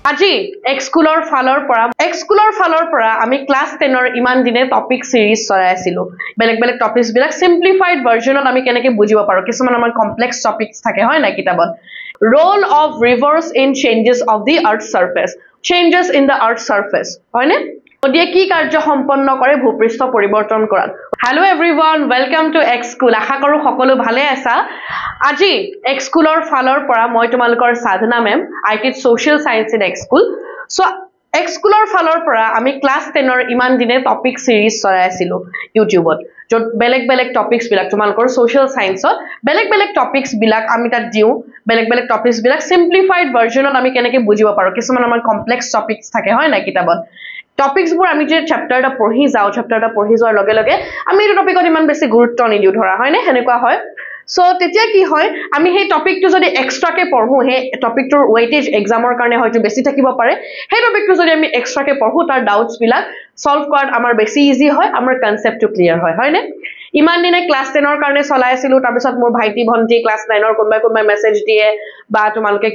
আজি এক্সকুলৰ ফালৰ পৰা আমি ক্লাছ 10 ৰ ইমান দিনে টপিক সিৰিজ চলাই আছিলো বেলেগ বেলেগ টপিকস বিলাক সিম্পলিফাইড ভাৰ্জনত আমি কেনেকৈ বুজিব পাৰো কিছুমান আমাৰ কমপ্লেক্স টপিকস থাকে হয় না কিতাবত role of rivers in changes of the earth surface changes in the earth surface হয় না নদীয়ে কি কাৰ্য সম্পন্ন কৰে ভূপৃষ্ঠ পৰিৱৰ্তন কৰাত হেল্ল এভৰিवन ওয়েলকাম টু এক্সকুল আশা কৰো সকলো ভালে আছা আজি এক্সকুলৰ ফালৰ পৰা মই তোমালোকৰ সাধনা মেম আই টিচ সোশ্যাল সায়েন্স ইন এক্সকুল সো এক্সকুলৰ ফালৰ পৰা আমি ক্লাছ 10 ৰ ইমান দিনে টপিক সিৰিজ চলাই আছিলো ইউটিউবত যত বেলেগ বেলেগ টপিকস বিলাক তোমালোকৰ সোশ্যাল সায়েন্সত বেলেগ বেলেগ টপিকস বিলাক আমি তাত দিও বেলেগ বেলেগ টপিকস বিলাক সিম্পলিফাইড ভাৰ্জনত আমি কেনেকৈ বুজিব পাৰো কিছুমান আমাৰ কমপ্লেক্স টপিকস থাকে হয় না কিতাবত টপিকস বোৰ আমি যে চ্যাপ্টাৰটা পঢ়ি যোৱাৰ লগে লগে আমি এই টপিকত ইমান বেছি গুৰুত্ব নিদিও ধৰা হয় নে হেনেকুৱা হয় সো তেতিয়া কি হয় আমি সেই টপিকটো যদি এক্সট্ৰাকে পঢ়ো হে টপিকটোৰ ওয়েটেজ এক্সামৰ কাৰণে হয়তো বেছি থাকিব পাৰে সেই টপিকটো যদি আমি এক্সট্ৰাকে পঢ়ো তাৰ ডাউটস বিলাক সলভ কৰাত আমাৰ বেছি ইজি হয় আমাৰ কনসেপ্টটো ক্লিয়াৰ হয় নে ইমান দিনে ক্লাছ 10 ৰ কাৰণে চলাই আছিলো তাৰ পিছত মোৰ ভাইটি ভন্টি ক্লাছ 9 ৰ কোনবাই মেছেজ দিয়ে বা তোমালোকে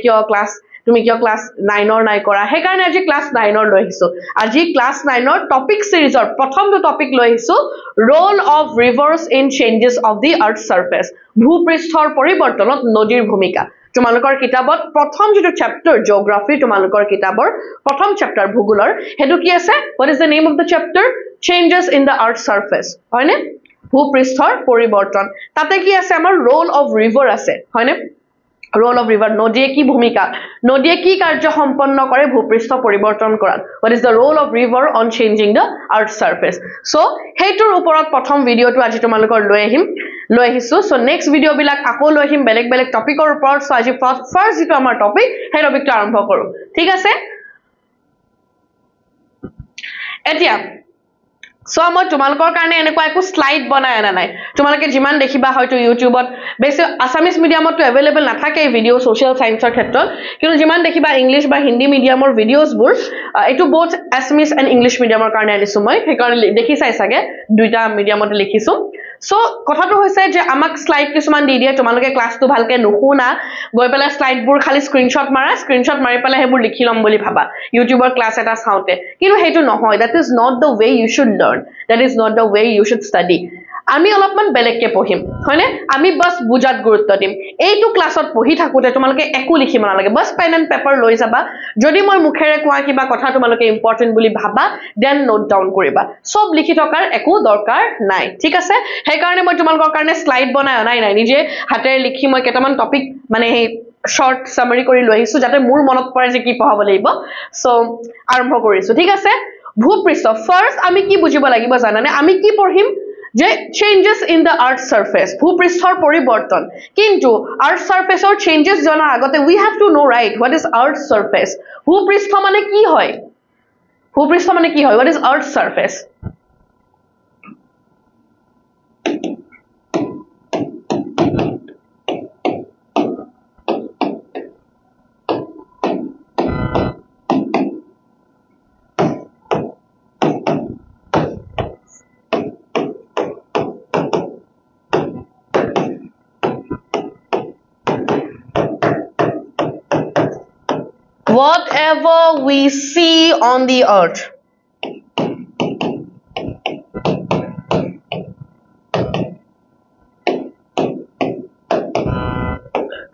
তুমি কিয় ক্লাছ 9 ৰ নাই কৰা হে কাৰণে আজি ক্লাছ 9 ৰ লৈ আহিছো আজি ক্লাছ 9 ৰ টপিক সিৰিজৰ প্ৰথমটো টপিক লৈ আহিছো role of rivers in changes of the earth surface ভূপৃষ্ঠৰ পৰিৱৰ্তনত নদীৰ ভূমিকা তোমালোকৰ কিতাবত প্ৰথম যেটো চ্যাপ্টাৰ জিওগ্ৰাফি তোমালোকৰ কিতাবৰ প্ৰথম চ্যাপ্টাৰ ভূগোলৰ হেতু কি আছে what is the name of the chapter changes in the earth surface হয়নে ভূপৃষ্ঠৰ পৰিৱৰ্তন তাতে কি আছে আমাৰ ৰোল অফ ৰিভাৰ আছে হয়নে role of river নদীয়ে কি ভূমিকা নদীয়ে কি কাৰ্য সম্পন্ন কৰে ভূপৃষ্ঠ পৰিৱৰ্তন কৰাত what is the role of river on changing the earth surface so হেইটোৰ ওপৰত প্ৰথম ভিডিওটো আজি তোমালোকৰ লৈ আহিছো so next ভিডিও বিলাক আকৌ লৈ আহিম বেলেগ বেলেগ টপিকৰ ওপৰত so আজি ফাৰ্স্ট যেটো আমাৰ টপিক সেই টপিকটো আৰম্ভ কৰো ঠিক আছে এতিয়া সো মই তোমালোকৰ কাৰণে এনেকুৱা একো স্লাইড বনাই আনা নাই তোমালোকে যিমান দেখিবা হয়তো ইউটিউবত বেছি আসামিজ মিডিয়ামতো अवेलेबल নাথাকে ভিডিও সোশ্যাল সায়েন্সৰ ক্ষেত্ৰত কিন্তু যিমান দেখিবা ইংলিশ বা হিন্দী মিডিয়ামৰ ভিডিওস বোৰ এটো বহুত আসামিজ এন্ড ইংলিশ মিডিয়ামৰ কাৰণে আনিছো মই সেইকাৰণে দেখি চাই সাগে দুইটা মিডিয়ামতে লিখিছো সো কথাটো হৈছে যে আমাক স্লাইড কিছুমান দি দিয়ে তোমালোকে ক্লাছটো ভালকে নুশুনা গৈ পেলা স্লাইডবোৰ খালি স্ক্ৰিনশ্বট মাৰি পেলা হেবোৰ লিখি লম বুলি ভাবা ইউটিউবৰ ক্লাছ এটা চাওতে কিন্তু হেতু নহয় that is not the way you should learn that is not the way you should study আমি অলপমান বেলেগকে পঢ়িম হয়নে আমি বাস বুজাত গুৰুত্ব দিম এইটো ক্লাছত পঢ়ি থাকোতে তোমালোকে একো লিখিব নালাগে বাস পেন এন্ড পেপাৰ লৈ যাবা যদি মই মুখেৰে কোৱা কিবা কথা তোমালোকে ইম্পৰ্টেন্ট বুলি ভাবা দেন নোট ডাউন কৰিবা সব লিখি থকাৰ একো দৰকাৰ নাই ঠিক আছে সেই কাৰণে মই তোমালোকৰ কাৰণে স্লাইড বনাই আনাই নাই নিজে হাতেৰে লিখি মই কেটামান টপিক মানে হে শৰ্ট সামাৰি কৰি লৈ আহিছো যাতে মোৰ মনত পৰে যে কি পঢ়াব লাগিব সো আৰম্ভ কৰিছো ঠিক আছে ভূপৃষ্ঠ ফাৰ্স্ট আমি কি বুজিব লাগিব জানানে আমি কি পঢ়িম যে changes in the earth surface ভূপৃষ্ঠৰ পৰিৱৰ্তন কিন্তু earth surface or changes জনাৰ আগতে we have to know right what is earth surface ভূপৃষ্ঠ মানে কি হয় what is earth surface whatever we see on the earth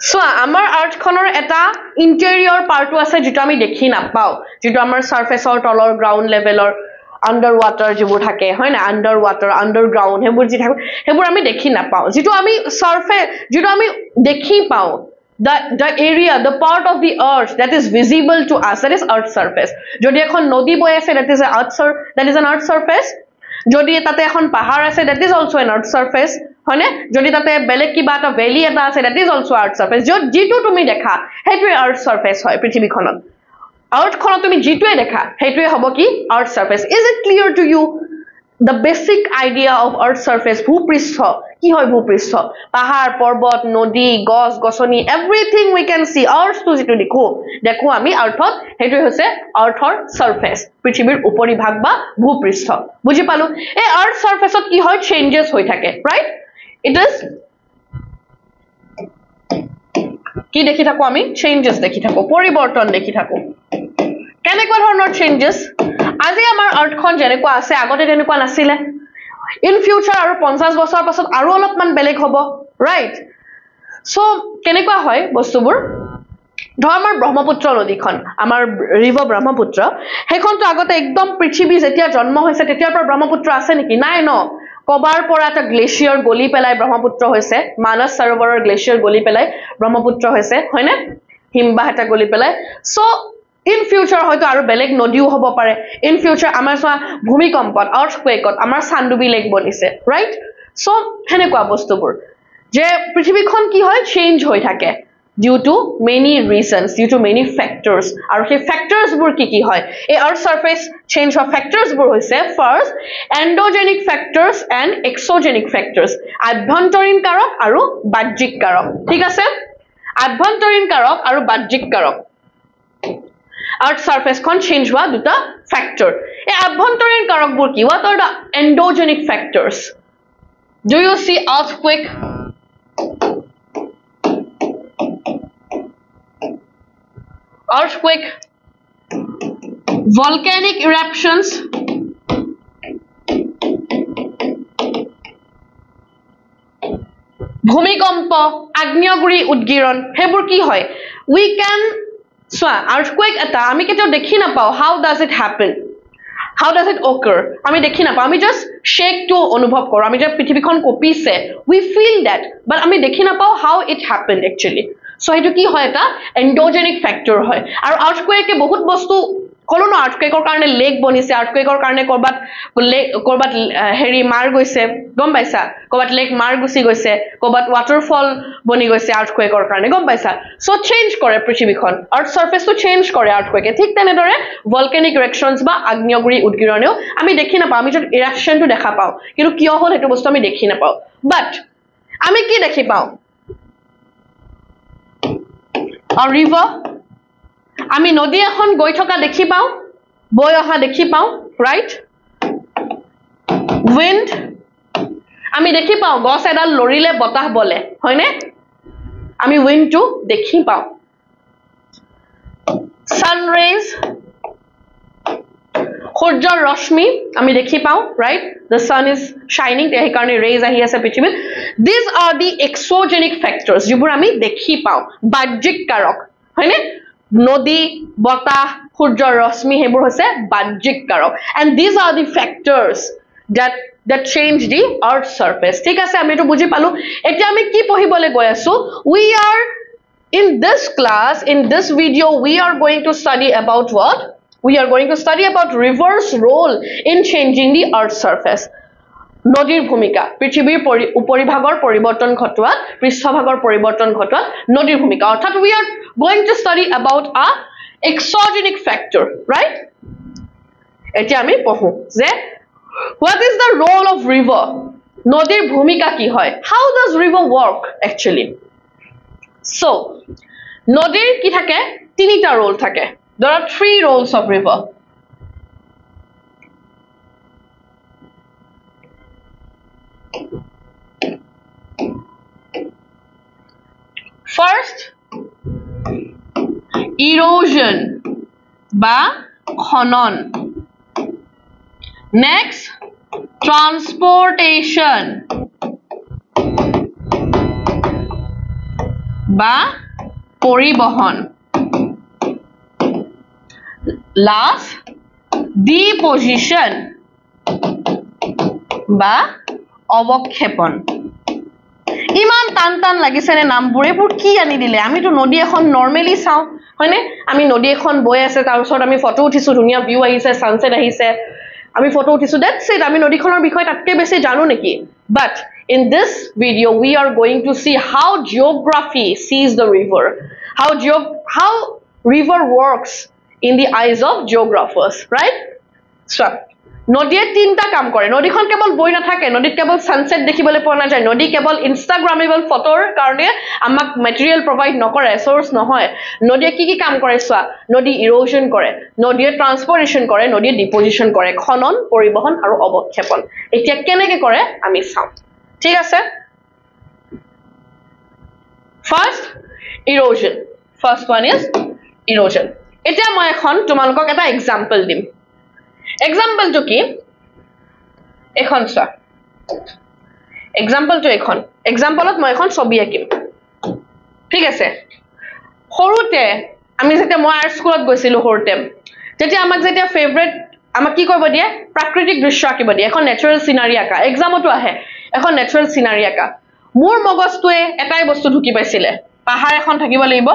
so আমাৰ earth খনৰ এটা ইন্টেৰিয়ৰ পাৰ্টটো আছে যেটো আমি দেখি নাপাও যেটো আমাৰ সাৰফেসৰ তলৰ গ্ৰাউন্ড লেভেলৰ আন্ডাৰ ওয়াটাৰ যিবোৰ থাকে হয় না আন্ডাৰ ওয়াটাৰ আন্ডাৰগ্ৰাউন্ড হেবোৰ যি থাকে হেবোৰ আমি দেখি নাপাও যেটো আমি সাৰফেস যেটো আমি দেখি পাও the area the part of the earth that is visible to us that is earth surface যদি এখন নদী বৈ আছে that is an earth surface যদি তাতে এখন পাহাৰ আছে that is also an earth surface হয়নে যদি তাতে বেলেগ কিবা এটা ভ্যালি এটা আছে that is also earth surface যেটো তুমি দেখা হেটোৱে earth surface হয় পৃথিৱীখনত earth খনত তুমি যেটোৱে দেখা হেটোৱে হ'ব কি earth surface is it clear to you the basic idea of earth surface ভূপৃষ্ঠ কি হয় ভূপৃষ্ঠ পাহাৰ পৰ্বত নদী গছ গছনি everything we can see earth to যেটো দেখো আমি earthত হেটো হৈছে earthৰ surface পৃথিৱীৰ উপৰিভাগ বা ভূপৃষ্ঠ বুজি পালো এই earth surfaceত কি হয় changes হৈ থাকে right it is কি দেখি থাকো আমি চেঞ্জেস দেখি থাকো পরিবর্তন দেখি থাকো কেনেকুৱা ধৰণৰ চেঞ্জেছ আজি আমাৰ আৰ্থখন যেনেকুৱা আছে আগতে তেনেকুৱা নাছিলে ইন ফিউচাৰ আৰু 50 বছৰ পাছত আৰু অলপমান বেলেগ হ'ব ৰাইট সো কেনেকুৱা হয় বস্তুবোৰ ধৰ আমাৰ ব্ৰহ্মপুত্ৰ নদীখন আমাৰ ৰিভাৰ ব্ৰহ্মপুত্ৰ হেখনটো আগতে একদম পৃথিৱী যেতিয়া জন্ম হৈছে তেতিয়াৰ পৰা ব্ৰহ্মপুত্ৰ আছে নেকি নাই ন কবাৰ পৰা এটা গ্লেচিয়াৰ গলি পেলাই ব্ৰহ্মপুত্ৰ হৈছে মানস সৰোবৰৰ গ্লেচিয়াৰ গলি পেলাই ব্ৰহ্মপুত্ৰ হৈছে হয়নে হিমবাহ এটা গলি পেলাই সো ইন ফিউচাৰ হয়তো আৰু বেলেগ নদীও হ'ব পাৰে ইন ফিউচাৰ আমাৰ ভূমিকম্পত আৰ্থকুৱেকত আমাৰ চান্দুবি লেক বনিছে ৰাইট সো হেনেকুৱা বস্তুবোৰ যে পৃথিৱীখন কি হয় চেঞ্জ হৈ থাকে due to many reasons due to many factors আৰু সেই factors বোৰ কি হয় এই earth surface change of factors বোৰ হৈছে first endogenic factors and exogenic factors আভ্যন্তৰীণ কাৰক আৰু বাহ্যিক কাৰক ঠিক আছে আভ্যন্তৰীণ কাৰক আৰু বাহ্যিক কাৰক earth surface খন change হোৱা দুটা factor এই আভ্যন্তৰীণ কাৰকবোৰ কি what are the endogenic factors do you see earthquake earthquake volcanic eruptions ভূমিকম্প আগ্নেয়গিৰি উদ্গীৰণ হেবোৰ কি হয় we can so earthquake eta ami ketao dekhi na pao how does it happen how does it occur ami dekhi na pao ami just shake to anubhav koro ami je prithibikon kopise we feel that but ami dekhi na pao how it happened actually so etu ki hoy eta endogenic factor hoy aru earthquake ke bahut bostu কলো না আৰ্থকুৱেকৰ কাৰণে lake বনিছে আৰ্থকুৱেকৰ কাৰণে কৰবাত হেৰি মাৰ গৈছে গম পাইছা কৰবাত লেক মাৰ গুছি গৈছে কৰবাত ওয়াটাৰফল বনি গৈছে আৰ্থকুৱেকৰ কাৰণে গম পাইছা সো চেঞ্জ কৰে পৃথিৱীখন আৰ্থ সাৰফেসটো চেঞ্জ কৰে আৰ্থকুৱেকে ঠিক তেনেদৰে ভলকেনিক ইৰেকশনস বা আগ্নেয়গিৰি উদ্গীৰণেও আমি দেখি না পাও আমি যদি ইৰেকশনটো দেখা পাও কিন্তু কিয় হল হেতু বস্তু আমি দেখি না পাও বাট আমি কি দেখি পাও আ ৰিভাৰ আমি নদী এখন গৈ থকা দেখি পাও বৈ অহা দেখি পাও ৰাইট উইন্ড আমি দেখি পাও গছ এডাল লৰিলে বতাহ বলে হয়নে আমি উইন্ডটো দেখি পাও সান ৰেজ সূৰ্যৰ ৰশ্মি আমি দেখি পাও right the sun is shining তেহে কাৰণে ৰেজ আহি আছে পৃথিৱীত these are the exogenic factors যিবোৰ আমি দেখি পাও বাহ্যিক কাৰক হয়নে নদী বতাহ সূৰ্যৰ ৰশ্মি হেবোৰ হৈছে বাহ্যিক কাৰক and these are the factors that change the earth surface ঠিক আছে আমি এটো বুজি পালো এতিয়া আমি কি পঢ়িবলে গৈ আছো we are in this class in this video we are going to study about what we are going to study about rivers role in changing the earth surface নদীৰ ভূমিকা পৃথিৱীৰ উপৰিভাগৰ পৰিৱৰ্তন ঘটোৱা পৃষ্ঠভাগৰ পৰিৱৰ্তন ঘটোৱা নদীৰ ভূমিকা অৰ্থাৎ we are going to study about a exogenic factor right এতিয়া আমি পঢ়ো যে what is the role of river নদীৰ ভূমিকা কি হয় how does river work actually so নদীৰ কি থাকে তিনিটা ৰোল থাকে there are three roles of river first erosion বা খনন next transportation বা পরিবহন last deposition বা অবক্ষেপণ ইমান টান লাগিছে নে নামবোৰে পুৰ কি আনি দিলে আমি তো নদী এখন নৰমালি চাও হয়নে আমি নদী এখন বৈ আছে তাৰ ওচৰত আমি ফটো উঠিছো ধুনিয়া ভিউ আহিছে সানসেট আহিছে আমি ফটো উঠিছো দ্যাটস ইট আমি নদীখনৰ বিষয় তাতকে বেছি জানো নেকি বাট in this video we are going to see how geography sees the river how river works in the eyes of geographers right so নদীয়ে তিনটা কাম কৰে নদীখন কেৱল বৈ নাথাকে নদীত কেৱল সানসেট দেখিবলৈ পোৱা নাযায় নদী কেৱল ইনষ্টাগ্ৰামেবল ফটোৰ কাৰণে আমাক মেটেৰিয়েল প্ৰভাইড নকৰে সোৰ্স নহয় নদীয়ে কি কাম কৰে সোৱা নদী ইৰোজন কৰে নদীয়ে ট্ৰান্সপোৰ্টেশন কৰে নদীয়ে ডিপোজিশন কৰে খনন পৰিবহন আৰু অবক্ষেপণ এতিয়া কেনেকৈ কৰে আমি চাও ঠিক আছে first erosion first one is erosion এতিয়া মই এখন তোমালোকক এটা এক্সাম্পল দিম এক্সাম্পলটো কি এখন চোৱা এক্সাম্পলটো এখন এক্সাম্পলত মই এখন ছবি আঁকিম ঠিক আছে সৰুতে আমি যেতিয়া মই আৰ্ট স্কুলত গৈছিলো সৰুতে তেতিয়া আমাক যেতিয়া ফেভাৰিট আমাক কি কৰিব দিয়ে প্ৰাকৃতিক দৃশ্য আঁকিব দিয়ে এখন নেচাৰেল সিনাৰী আঁকা এক্সামতো আহে এখন নেচাৰেল সিনাৰী আঁকা মোৰ মগজটোৱে এটাই বস্তু ঢুকি পাইছিলে পাহাৰ এখন থাকিব লাগিব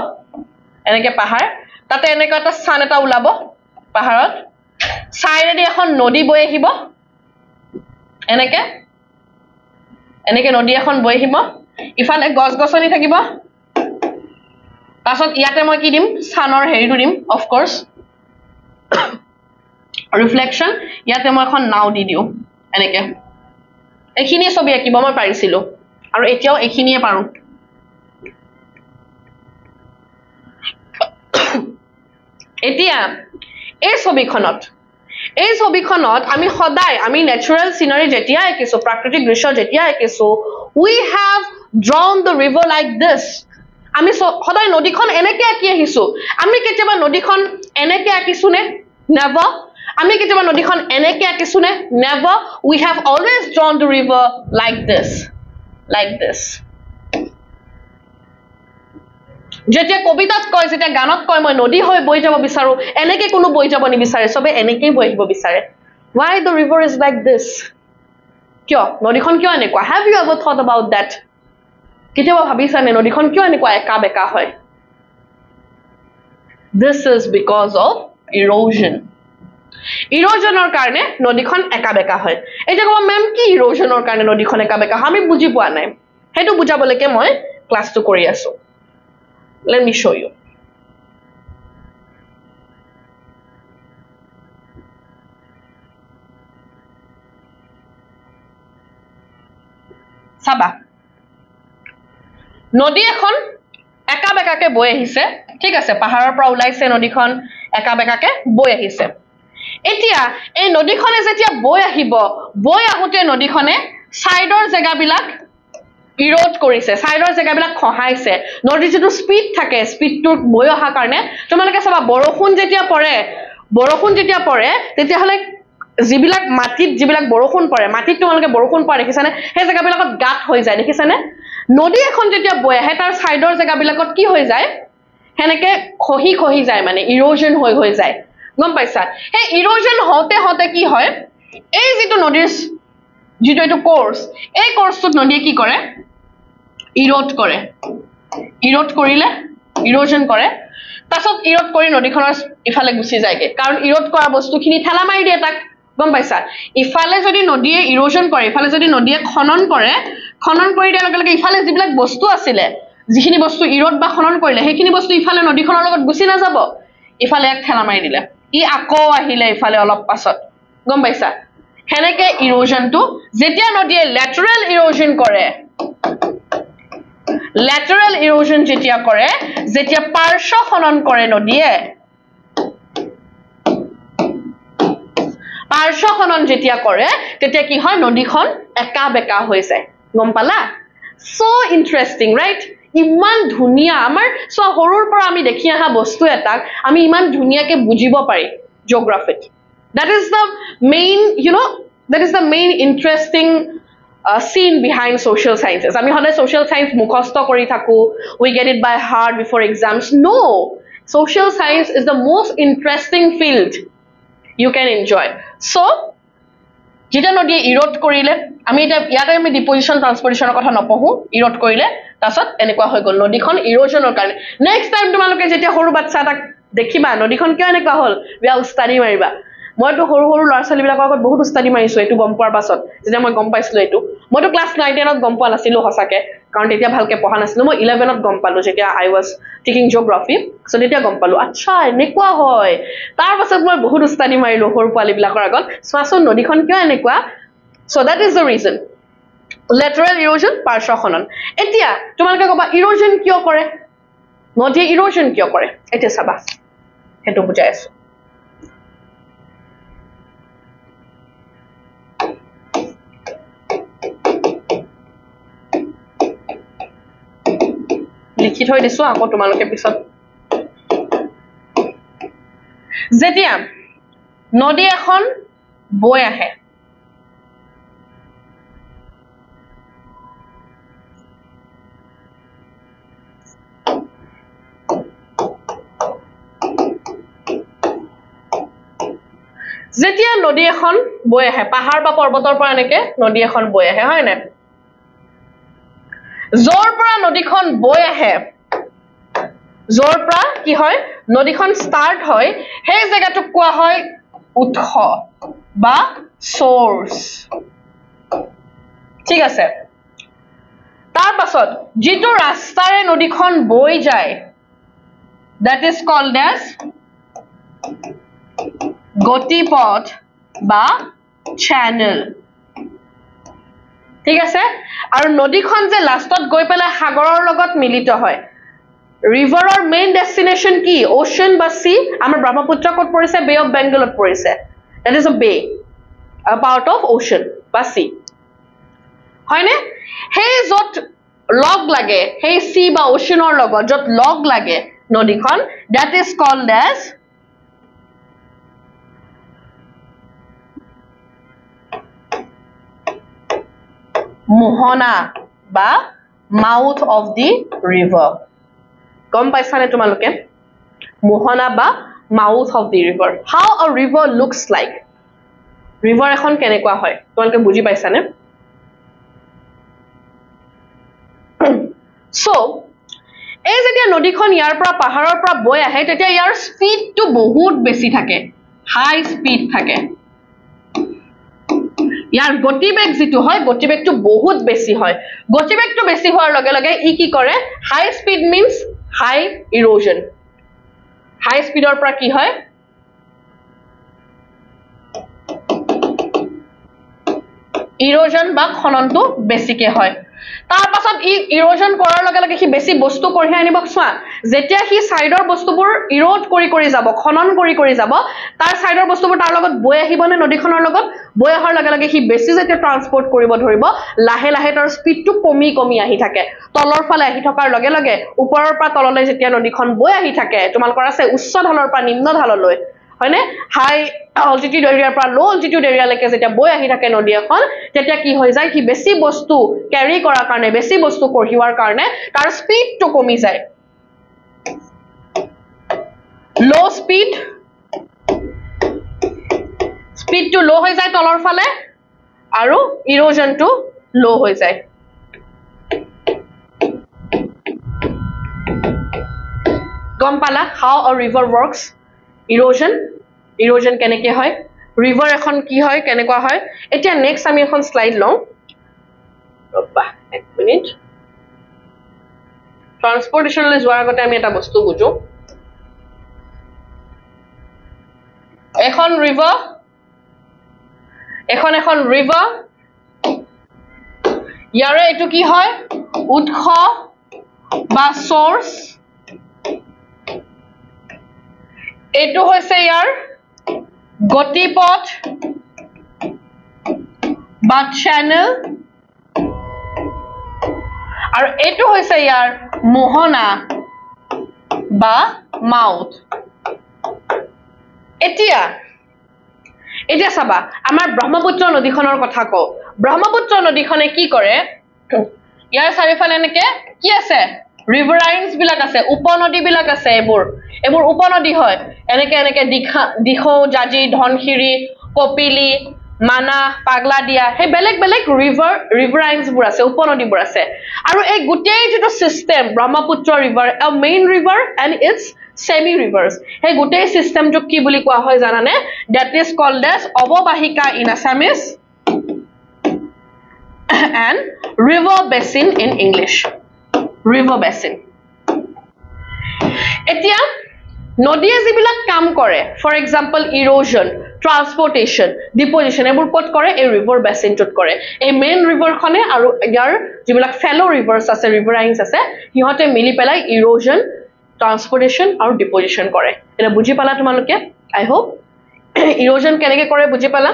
এনেকে পাহাৰ তাতে এনেকা এটা স্থান এটা ওলাব পাহাৰত সাইডেদি এখন নদী বৈ আহিব এনেকে এনেকে নদী এখন বৈ আহিব ইফালে গছ গছনি থাকিব তাছত ইয়াতে মই কি দিম সানৰ হেৰিটো দিম অফ কোৰ্স ৰিফ্লেকশন ইয়াতে মই এখন নাও দি দিও এনেকে এখিনি ছবি আঁকিব মই পাৰিছিলো আৰু এতিয়াও এখিনিয়ে পাৰো এতিয়া এই ছবিখনত আমি সদায় আমি নেচাৰেল সিনাৰী যেতিয়া আঁকিছো প্ৰাকৃতিক দৃশ্য যেতিয়া আঁকিছো we have drawn the river like this আমি সদায় নদীখন এনেকে আঁকি আহিছো আমি কেতিয়াবা নদীখন এনেকে আঁকিছো নে never আমি কেতিয়াবা নদীখন এনেকে আঁকিছো নে never we have always drawn the river like this যেতিয়া কবিতাত কয় যেতিয়া গানত কয় মই নদী হৈ বৈ যাব বিচাৰো এনেকে কোনো বৈ যাব নিবিচাৰে সবে এনেকেই বৈ আহিব বিচাৰে why the river is like this কিয় নদীখন কিয় এনেকুৱা have you ever thought about that কেতিয়াবা ভাবিছানে নদীখন কিয় এনেকুৱা একা বেকা হয় this is because of erosionৰ কাৰণে নদীখন একা বেকা হয় এতিয়া কোৱা মেম কি erosionৰ কাৰণে নদীখন একা বেকা আমি বুজি পোৱা নাই হেতু বুজাবলৈকে মই ক্লাছটো কৰি আছো let me show you সাবা নদী এখন একা বেকাকে বৈ আহিছে ঠিক আছে পাহাৰৰ পৰা ওলাইছে নদীখন একা বেকাকে বৈ আহিছে এতিয়া এই নদীখনে যেতিয়া বৈ আহিব বৈ আহোতে নদীখনে সাইডৰ জায়গাবিলাক ইৰোড কৰিছে সাইডৰ জায়গাবিলাক খহাইছে নদীৰ যেটো স্পিড থাকে স্পিডটো বৈ অহা কাৰণে তোমালোকে চাবা বৰষুণ যেতিয়া পৰে তেতিয়া হলে যিবিলাক মাটিত যিবিলাক বৰষুণ পৰে মাটিত তোমালোকে বৰষুণ পৰে দেখিছানে সেই জায়গাবিলাকত গাত হৈ যায় দেখিছানে নদী এখন যেতিয়া বৈ আহে তাৰ সাইডৰ জায়গাবিলাকত কি হৈ যায় হেনেকে খহি যায় মানে ইৰোজন হৈ যায় গম পাইছা এই ইৰোজন হতে কি হয় এই যেটো নদীৰ যেটো এটো কোৰ্স এই কোৰ্সটোত নদীয়ে কি কৰে ইৰোড কৰিলে ইৰোজন কৰে তাছত ইৰোড কৰি নদীখনৰ ইফালে গুছি যায়গে কাৰণ ইৰোড কৰা বস্তুখিনি ঠেলা মাৰি দিয়ে তাক গম পাইছা ইফালে যদি নদীয়ে ইৰোজন কৰে ইফালে যদি নদীয়ে খনন কৰি দিয়াৰ লগে লগে ইফালে যিবিলাক বস্তু আছিল যিখিনি বস্তু ইৰোড বা খনন কৰিলে সেইখিনি বস্তু ইফালে নদীখনৰ লগত গুছি না যাব ইফালে এক ঠেলা মাৰি দিলে ই আকৌ আহিলে ইফালে অলপ পাছত গম পাইছা হেনেকে ইৰোজনটো যেতিয়া নদীয়ে লেটাৰেল ইৰোজন কৰে lateral erosion যেতিয়া পাৰ্শ্ব খনন কৰে নদীয়ে পাৰ্শ্ব খনন যেতিয়া কৰে তেতিয়া কি হয় নদীখন একা বেকা হৈ যায় গম পালা so interesting right ইমান ধুনিয়া আমাৰ সো হৰুৰ পৰা আমি দেখি আহা বস্তু এটাক আমি ইমান ধুনিয়াকে বুজিব পাৰি জিওগ্ৰাফিত that is the main interesting scene behind social sciences আমি হলে social science মুখস্থ কৰি থাকো we get it by heart before exams no social science is the most interesting field you can enjoy so যেটা নদী ইৰোড কৰিলে আমি এটা ইয়াতে আমি ডিপোজিশন ট্ৰান্সপোজিশনৰ কথা নপঢ়ো ইৰোড কৰিলে তাছত এনেকুৱা হৈ গল নদীখন ইৰোজনৰ কাৰণে নেক্সট টাইম তোমালোকে যেতিয়া সৰু বাচ্চা এটা দেখিবা নদীখন কিয় এনেকুৱা হল বিয়া উস্তাদি মাৰিবা মইতো সৰু ল'ৰা-ছোৱালী বিলাকৰ আগত বহুত উস্তাদি মাৰিছো এটো গম পোৱাৰ পাছত যেতিয়া মই গম পাইছিলো এটো মইতো ক্লাস 9 10ত গম পোৱা নাছিলো হসাকে কাৰণ তেতিয়া ভালকে পঢ়া নাছিলো মই 11ত গম পালো যেতিয়া I was taking geography so তেতিয়া গম পালো আচ্ছা এনেকুৱা হয় তাৰ পাছত মই বহুত উস্তাদি মাৰিলো সৰু পোৱালি বিলাকৰ আগত সোৱাচোন নদীখন কিয় এনেকুৱা so that is the reason lateral erosion পাৰ্শ্ব খনন এতিয়া তোমালোকে কবা erosion কিয় কৰে নদী erosion কিয় কৰে এতিয়া চাবা হেতু বুজাই আছো লিখি থৈ দিছো আকৌ তোমালোকে পিছত যেতিয়া নদী এখন বৈ আহে যেতিয়া নদী এখন বৈ আহে পাহাৰ বা পৰ্বতৰ পৰা এনেকে নদী এখন বৈ আহে হয় না জোৰ পৰা নদীখন বৈ আহে জোৰ পৰা কি হয় নদীখন স্টাৰ্ট হয় সেই জায়গাটো কোৱা হয় উৎস বা সোৰ্স ঠিক আছে তাৰ পাছত যেটো ৰাস্তাৰে নদীখন বৈ যায় that is called as গতিপথ বা channel ঠিক আছে আৰু নদীখন যে লাষ্টত গৈ পেলাই সাগৰৰ লগত মিলিত হয় ৰিভাৰৰ মেইন ডেস্টিনেশন কি ওশান বা সি আমাৰ ব্ৰহ্মপুত্ৰ কত পৰিছে বে অফ বেংগলত পৰিছে that is a bay a part of ocean বা সি হয়নে সেই যত লগ লাগে সেই সি বা ওশানৰ লগত যত লগ লাগে নদীখন that is called as মোহনা বা mouth of the river গম পাইছানে তোমালোকে মোহনা বা mouth of the river how a river looks like river এখন কেনেকুৱা হয় তোমালোকে বুজি পাইছানে so এই যেতিয়া নদীখন ইয়াৰ পৰা পাহাৰৰ পৰা বৈ আহে তেতিয়া ইয়াৰ স্পীডটো বহুত বেছি থাকে হাই স্পীড থাকে ইয়াৰ গতিবেগ যেটো হয় গতিবেগটো বহুত বেছি হয় গতিবেগটো বেছি হোৱাৰ লগে লগে ই কি কৰে হাই স্পীড means হাই ইৰোজন হাই স্পীডৰ পৰা কি হয় ইৰোজন বা খননটো বেছিকে হয় তাৰ পাছত ই ইৰোজন কৰাৰ লগে লগে কি বেছি বস্তু কঢ়িয়াই আনিব চোৱা যেতিয়া কি সাইডৰ বস্তুবোৰ ইৰোড কৰি যাব খনন কৰি যাব তাৰ সাইডৰ বস্তুবোৰ তাৰ লগত বৈ আহিবনে নদীখনৰ লগত বৈ অহাৰ লগে লগে কি বেছি যেতিয়া ট্ৰান্সপোৰ্ট কৰিব ধৰিব লাহে লাহে তাৰ স্পীডটো কমি আহি থাকে তলৰ ফালে আহি থকাৰ লগে লগে ওপৰৰ পৰা তললৈ যেতিয়া নদীখন বৈ আহি থাকে তোমালোকৰ আছে উচ্চ ঢালৰ পৰা নিম্ন ঢাললৈ হয়নে হাই অল্টিটিউড এৰিয়াৰ পৰা লো অল্টিটিউড এৰিয়ালৈকে যেতিয়া বৈ আহি থাকে নদী এখন তেতিয়া কি হৈ যায় কি বেছি বস্তু ক্যাৰি কৰাৰ কাৰণে বেছি বস্তু কঢ়িওৱাৰ কাৰণে তাৰ স্পীডটো কমি যায় লো স্পীডটো লো হৈ যায় তলৰ ফালে আৰু ইৰোজনটো লো হৈ যায় গম পালা how a river works erosion কেনেকে হয় river এখন কি হয় কেনেকুৱা হয় এতিয়া নেক্সট আমি এখন স্লাইড লওঁ ৰবা এক মিনিট ট্ৰান্সপোৰ্টেশনলৈ যোৱাৰ আগতে আমি এটা বস্তু বুজো এখন river ইয়াৰে এটো কি হয় উৎস বা সোৰ্স এটো হৈছে ইয়াৰ গতিপথ বা চ্যানেল আৰু এটো হৈছে ইয়াৰ মোহনা বা মাউথ এতিয়া চাবা আমাৰ ব্ৰহ্মপুত্ৰ নদীখনৰ কথা কও ব্ৰহ্মপুত্ৰ নদীখনে কি কৰে ইয়াৰ চাৰিফালে এনেকে কি আছে ৰিভাৰাইন্স বিলাক আছে উপনদী বিলাক আছে এবোৰ উপনদী হয় এনেকে দিখৌ জাজি ধনশিৰি কপিলি মানা পাগলাদিয়া হে বেলেগ ৰিভাৰাইন্স বোৰ আছে উপনদীবোৰ আছে আৰু এই গুটেই যেটো system Brahmaputra river a main river and its semi rivers hey gutei system juk ki boli koa hoy janane that is called as obobahika in Assamese and river basin in English river basin etia nodiye jibilak kam kore for example erosion transportation deposition ebur kot kore a river basin tot kore a main river khone aru yar jibilak fellow rivers ase riverines ase hihote mili pelai erosion transportation আৰু deposition কৰে এটা বুজি পালা তোমালোকে I hope erosion কেনেকে কৰে বুজি পালা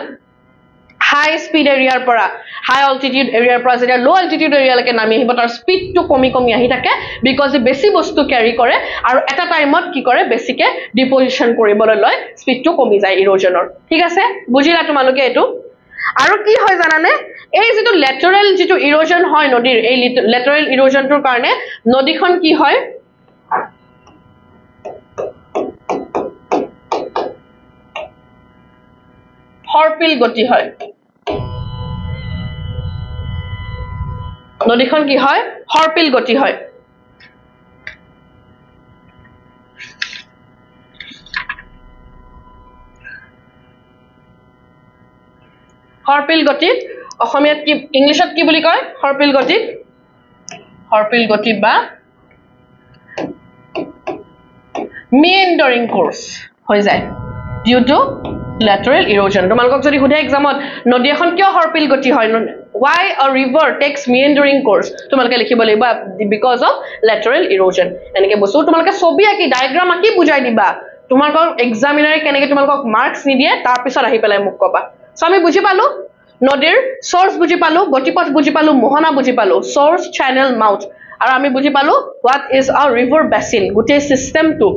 হাই স্পীড এৰিয়াৰ পৰা হাই অল্টিটিউড এৰিয়াৰ পৰা যেতিয়া লো অল্টিটিউড এৰিয়ালৈকে নামি আহিব তাৰ স্পীডটো কমি কমি আহি থাকে বিকজ ই বেছি বস্তু ক্যাৰি কৰে আৰু এটা টাইমত কি কৰে বেছিকে ডিপজিশন কৰিবলৈ লয় স্পীডটো কমি যায় ইৰোজনৰ ঠিক আছে বুজিলা তোমালোকে এটো আৰু কি হয় জানানে এই যেটো লেটাৰেল যেটো ইৰোজন হয় নদীৰ এই লেটাৰেল ইৰোজনটোৰ কাৰণে নদীখন কি হয় হৰপিল গতি হয় নদীখন কি হয় হৰপিল গতি হয় হৰপিল গতি অসমীয়াত কি ইংলিশত কি বুলি কয় হৰপিল গতি বা meandering course হৈ যায় due to lateral erosion তোমালোকক যদি হুধে এক্সামত নদী এখন কিয় হৰপিল গতি হয় why a river takes meandering course তোমালোকে লিখিব লাগিব because of lateral erosion এনেকে বস্তু তোমালোকে ছবি আকি ডায়াগ্ৰাম আকি বুজাই দিবা তোমালোকক এক্সামিনাৰে কেনেকে তোমালোকক মাৰ্কস নিদিয়ে তাৰ পিছত আহি পেলাই মোক কবা সো আমি বুজি পালো নদীৰ সোৰ্স বুজি পালো গতিপথ বুজি পালো মোহনা বুজি পালো সোৰ্স চ্যানেল মাউথ আৰু আমি বুজি পালো what is a river basin গোটেই সিস্টেমটো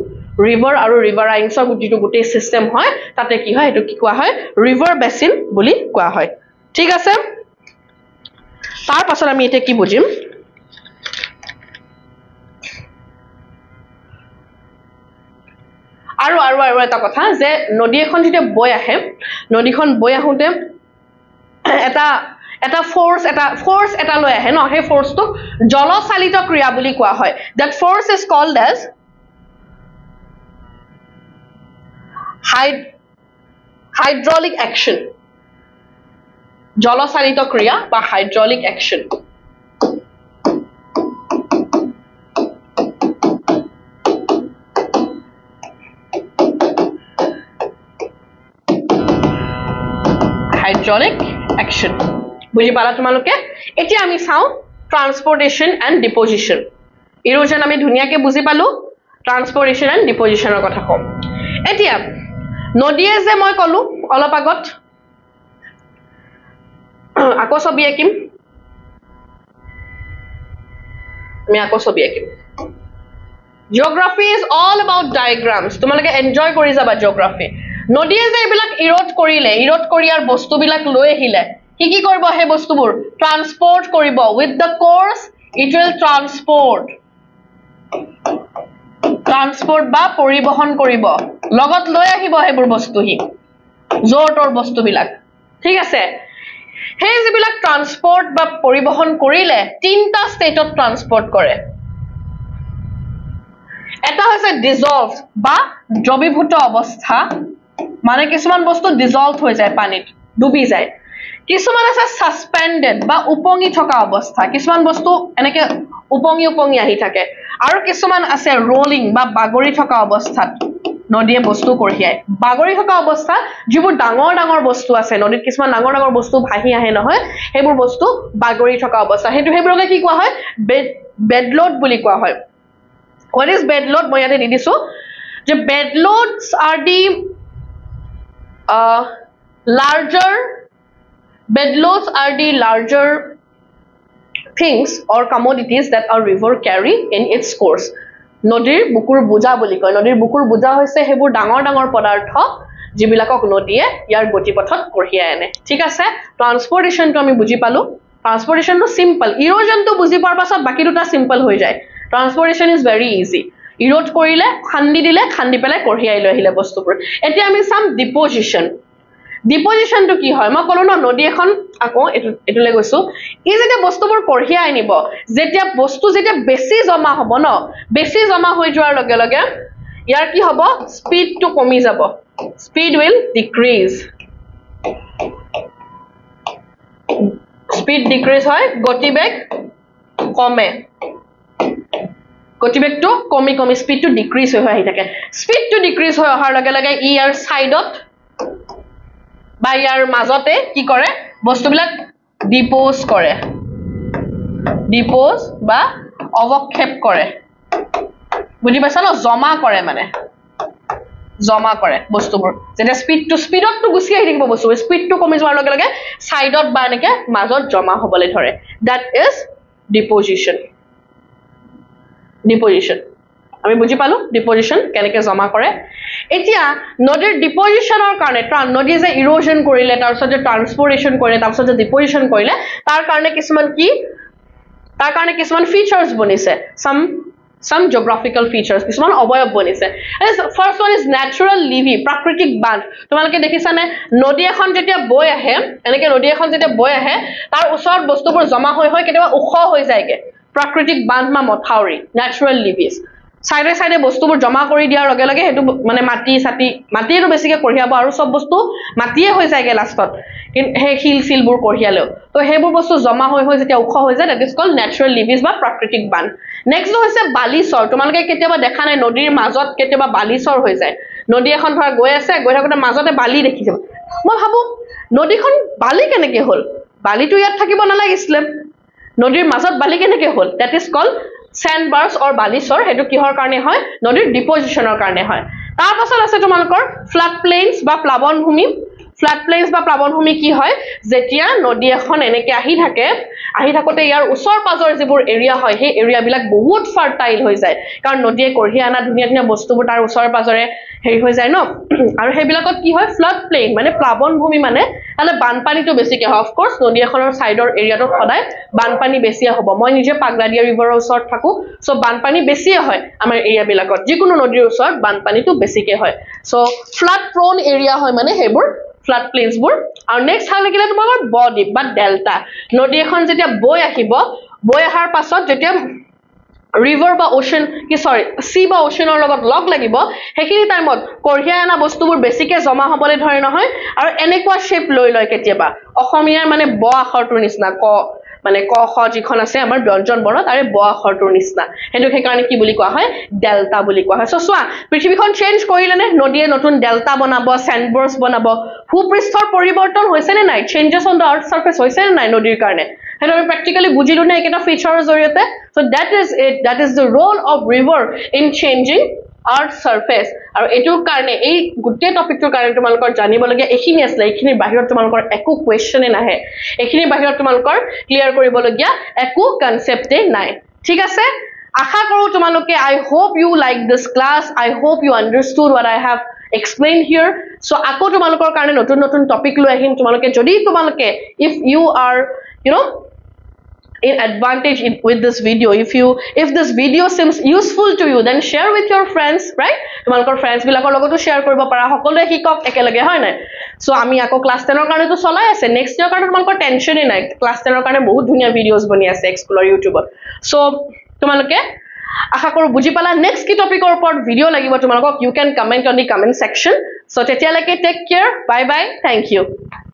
river আৰু riverines গুটিটো গোটেই সিস্টেম হয় তাতে কি হয় এটো কি কোৱা হয় river basin বুলি কোৱা হয় ঠিক আছে তাৰ পাছত আমি এটা কি বুজিম আৰু এটা কথা যে নদী এখন যেতিয়া বৈ আহে নদীখন বৈ আহোতে এটা ফোর্স এটা লৈ আহে ন সেই ফোর্সটো জলচালিত ক্ৰিয়া বুলি কোৱা হয় that force is called as hydraulic action জলচালিত ক্ৰিয়া বা hydraulic action hydraulic action বুজি পালা তোমালোকে এতিয়া আমি চাও ট্ৰান্সপোৰ্টেশন এন্ড ডিপজিশন ইৰোজন আমি ধুনিয়াকে বুজি পালো ট্ৰান্সপোৰ্টেশন এন্ড ডিপজিশনৰ কথা কম এতিয়া নদীয়ে যে মই কলো অলপ আগত আকো ছবি আকিম আমি আকো ছবি আকিম জিওগ্ৰাফি ইজ অল এবাউট ডায়াগ্ৰামস তোমালোকে এনজয় কৰি যাবা জিওগ্ৰাফি নদীয়ে যে এইবিলাক ইৰোড কৰিয়াৰ বস্তুবিলাক লৈ আহিলে কি কৰিব হে বস্তুবোৰ ট্ৰান্সপোৰ্ট কৰিব with the course it will transport বা পৰিবহন কৰিব লগত লৈ আহিব হেবোৰ বস্তুহি জোৰতৰ বস্তুবিলাক ঠিক আছে হে যিবিলাক ট্ৰান্সপোৰ্ট বা পৰিবহন কৰিলে তিনটা ষ্টেটত ট্ৰান্সপোৰ্ট কৰে এটা হৈছে ডিজলভ বা দ্ৰৱীভূত অৱস্থা মানে কিছুমান বস্তু ডিজলভ হৈ যায় পানীত ডুবি যায় কিছুমান আছে সাসপেন্ডেড বা উপঙি থকা অৱস্থা কিছুমান বস্তু এনেকে উপঙি আহি থাকে আৰু কিছুমান আছে ৰোলিং বা বাগৰি থকা অৱস্থাত নদীয়ে বস্তু কঢ়িয়ায় বাগৰি থকা অৱস্থা যিবোৰ ডাঙৰ বস্তু আছে নদীত কিছুমান ডাঙৰ বস্তু ভাহি আহে নহয় হেবোৰ বস্তু বাগৰি থকা অৱস্থা হেবোৰকে কি কোৱা হয় বেডলোড বুলি কোৱা হয় what is bedload মই ইয়াতে দি দিছো যে bedloads are the larger things or commodities that a river carry in its course নদীৰ বুকুৰ বুজা বুলি কয় নদীৰ বুকুৰ বুজা হৈছে হেবোৰ ডাঙৰ পদাৰ্থ যিবিলাকক নদীয়ে ইয়াৰ গতিপথত কঢ়িয়াই আনে ঠিক আছে ট্ৰান্সপোৰ্টেশনটো আমি বুজি পালো ট্ৰান্সপোৰ্টেশনটো সিম্পল ইৰোজনটো বুজি পোৱাৰ পাছত বাকি দুটা সিম্পল হৈ যায় ট্ৰান্সপোৰ্টেশন ইজ ভেৰি ইজি ইৰোড কৰিলে খান্দি দিলে খান্দি পেলাই কঢ়িয়াই লৈ আহিলে বস্তুবোৰ এতিয়া আমি চাম ডিপজিশনটো কি হয় মই কলো ন নদী এখন আকৌ এটুলে গৈছো ই যেতিয়া বস্তুবোৰ কঢ়িয়াই আনিব যেতিয়া বস্তু যেতিয়া বেছি জমা হ'ব ন বেছি জমা হৈ যোৱাৰ লগে লগে ইয়াৰ কি হ'ব স্পীডটো কমি যাব speed will decrease speed decrease হয় গতিবেগ কমে গতিবেগটো কমি স্পীডটো ডিক্ৰিজ হৈ আহি থাকে স্পীডটো ডিক্ৰিজ হৈ অহাৰ লগে লগে ইয়াৰ সাইডত বা ইয়াৰ মাজতে কি কৰে বস্তুবিলাক ডিপোজ বা অৱক্ষেপ কৰে বুজি পাইছা ন জমা কৰে মানে জমা কৰে বস্তুবোৰ যেটা স্পিডত তো গুছি আহি থাকিব বস্তু স্পিডটো কমি যোৱাৰ লগে লগে সাইডত বা এনেকে মাজত জমা হ'বলৈ ধৰে that is deposition আমি বুজি পালো ডিপজিশন কেনেকৈ জমা কৰে এতিয়া নদীৰ ডিপজিশনৰ কাৰণে নদী যে ইৰোজন কৰিলে তাৰ পিছত যে ট্ৰান্সপোৰ্টেশন কৰিলে তাৰ পিছত যে ডিপজিশন কৰিলে তাৰ কাৰণে কিছুমান ফিচাৰ্স বনিছে some geographical features কিছুমান অবয়ব বনিছে first one is natural levee প্ৰাকৃতিক বান্ধ তোমালোকে দেখিছানে নদী এখন যেতিয়া বৈ আহে এনেকৈ নদী এখন যেতিয়া বৈ আহে তাৰ ওচৰত বস্তুবোৰ জমা হৈ কেতিয়াবা ওখ হৈ যায়গে প্ৰাকৃতিক বান্ধ বা মথাউৰি natural levees সাইডে বস্তুবোৰ জমা কৰি দিয়াৰ লগে লগে হেতু মানে মাটিটো বেছিকে কঢ়িয়াব আৰু সব বস্তু মাটিয়ে হৈ যায়গে লাষ্টত হে হিলবোৰ কঢ়িয়ালেও তো হেবোৰ বস্তু জমা হৈ যেতিয়া ওখ হৈ যায় that is called natural levees বা প্ৰাকৃতিক বান্ধ নেক্সট হৈছে বালিচৰ তোমালোকে কেতিয়াবা দেখা নাই নদীৰ মাজত কেতিয়াবা বালিচৰ হৈ যায় নদী এখন ধৰা গৈ থাকোতে মাজতে বালি দেখিছে মই ভাবো নদীখন বালি কেনেকৈ হল বালিটো ইয়াত থাকিব নালাগিছিল নদীৰ মাজত বালি কেনেকৈ হল that is called sandbars or বালিচৰ হেতু কিহৰ কাৰণে হয় নদীৰ ডিপজিশনৰ কাৰণে হয় তাৰ পাছত আছে তোমালোকৰ ফ্লাড প্লেইনছ বা প্লাবনভূমি কি হয় যেতিয়া নদী এখন এনেকৈ আহি থাকোতে ইয়াৰ ওচৰ পাজৰ যিবোৰ এৰিয়া হয় সেই এৰিয়া বিলাক বহুত ফাৰ্টাইল হৈ যায় কাৰণ নদীয়ে কঢ়িয়াই আনা ধুনীয়া বস্তুবোৰ তাৰ ওচৰ পাজৰে হেৰি হৈ যায় ন আৰু সেইবিলাকত কি হয় ফ্লাড প্লেইন মানে প্লাবনভূমি মানে তালে বানপানীটো বেছিকে হয় অফ কোৰ্স নদী এখনৰ সাইডৰ এৰিয়াটো সদায় বানপানী বেছিয়ে হ'ব মই নিজে পাগলাদিয়া ৰিভাৰৰ ওচৰত থাকো সো বানপানী বেছিয়ে হয় আমাৰ এৰিয়া বিলাকত যিকোনো নদীৰ ওচৰত বানপানীটো বেছিকে হয় সো ফ্লাড প্ৰোন এৰিয়া হয় মানে হেবোৰ ফ্লাড প্লেইনছ বোৰ আৰু নেক্সট হাল লাগিলে তোমাৰ বদ্বীপ বা ডেল্টা নদী এখন যেতিয়া বৈ আহাৰ পাছত যেতিয়া river বা ocean sea বা oceanৰ লগত লগ লাগিব হেকিনি টাইমত কঢ়িয়াই আনা বস্তুবোৰ বেছিকে জমা হ'বলৈ ধৰে নহয় আৰু এনেকুৱা শেপ লৈ লয় কেতিয়াবা অসমীয়াৰ মানে ব আখৰটোৰ নিচিনা ক মানে ক খ যিখন আছে আমাৰ ব্যঞ্জন বৰ্ণ তাৰে ব আখৰটোৰ নিচিনা হেতু কাৰণে কি বুলি কোৱা হয় ডেল্টা বুলি কোৱা হয় সো সোৱা পৃথিৱীখন চেঞ্জ কৰিলে নে নদীয়ে নতুন ডেল্টা বনাব স্যান্ডবাৰ্স বনাব ভূপৃষ্ঠৰ পৰিৱৰ্তন হৈছে নে নাই changes on the earth surface হৈছে নে নাই নদীৰ কাৰণে হেতু আমি প্ৰ্যাকটিক্যালি বুজিলো নে এটা ফিচাৰৰ জৰিয়তে so that is the role of river in changing earth surface আৰু এটোৰ কাৰণে এই গুটেই টপিকটোৰ কাৰণে তোমালোকৰ জানিবলগীয়া এখিনি আছে এখিনিৰ বাহিৰত তোমালোকৰ একো কোৱেশ্চনে নাহে এখিনিৰ বাহিৰত তোমালোকৰ ক্লিয়াৰ কৰিবলগীয়া একো কনসেপ্টে নাই ঠিক আছে আশা কৰো তোমালোকে I hope you like this class I hope you understood what I have explained here so আকৌ তোমালোকৰ কাৰণে নতুন টপিক লৈ আহিম তোমালোকে যদি তোমালোকে if you are you know in advantage with this video if this video seems useful to you then share with your friends right তোমালোকৰ friends বিলাকৰ লগতো share কৰিব পাৰা সকলোৱে হিকক একেলগে হয় নাই সো আমি আকৌ ক্লাস 10 ৰ কাৰণে তো চলাই আছে নেক্সট ইয়াৰ কাৰণে তোমালোকৰ টেনচনে নাই ক্লাস 10 ৰ কাৰণে বহুত ধুনীয়া ভিডিওজ বনি আছে এক্সপ্লোৰ ইউটিউবত সো তোমালোকে আশা কৰো বুজি পালা নেক্সট কি টপিকৰ ওপৰত ভিডিও লাগিব তোমালোকক you can comment on the comment section so তেতিয়ালৈকে take care bye bye thank you